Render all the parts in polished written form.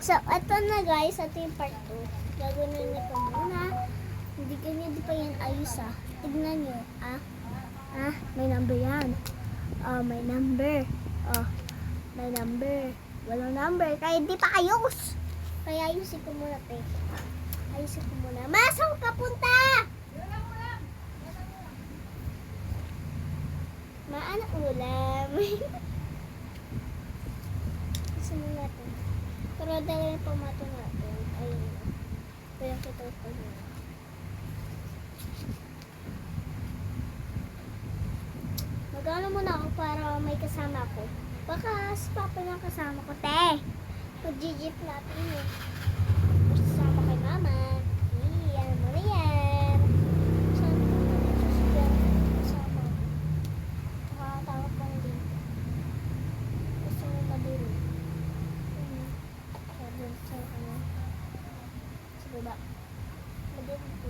So, ito na guys, ito yung part 2. Gagawin na ito muna. Hindi pa yan ayos ah. Tignan nyo. May number yan. May number. May number. Walang number. Kaya hindi pa ayos. Kaya ayusin ko muna, te. Ayusin ko muna. Masang ka punta! Maanak ulam. Ayusin mo natin. Pero dahil yung pamato natin, ayun na. Kaya kita ito na. Mag-ano muna ako para may kasama ko. Baka si Papa yung kasama ko, te. Mag-jeep natin eh. Kasama kay Mama. Iyan mo na yan. Saan ko na dito siya kasama ko? Nakakatawag pa na din. Gusto mo maduro. Sa ano? Sa baba. Maduro po.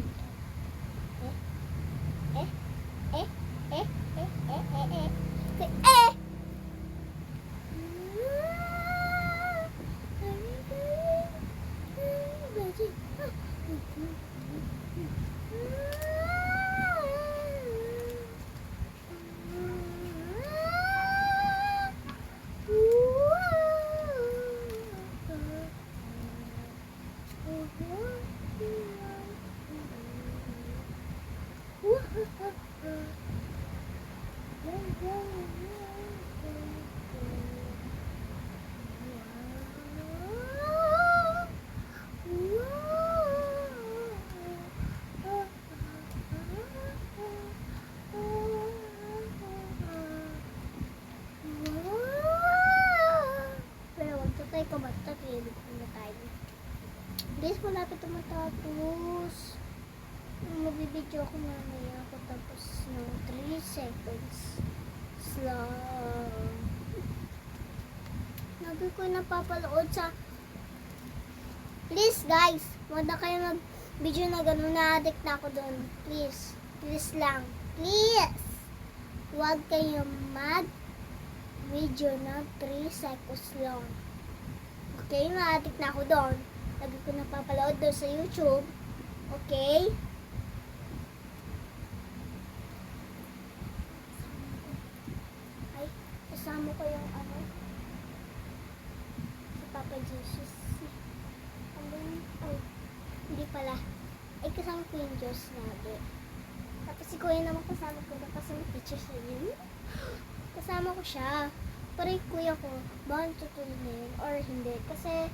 Guys, malapit na matapos. Magbibideo ako mamaya ako tapos ng 3 seconds lang. Nabi ko napapalood sa... Please guys, wag na kayo mag-video na gano'n, na-addict na ako doon. Please, please lang. Please! Wag kayo mag-video na 3 seconds lang. Okay, na-addict na ako doon. Lagi ko napapalood doon sa YouTube. Okay? Ay, kasama ko yung ano? Si Papa Jesus. Oh, hindi pala. Ay, kasama ko yung Diyos natin. Tapos si Kuya naman kasama ko na kasi may teacher sa yun. Kasama ko siya. Pero yung kuya ko, baka tutulog na yun or hindi. Kasi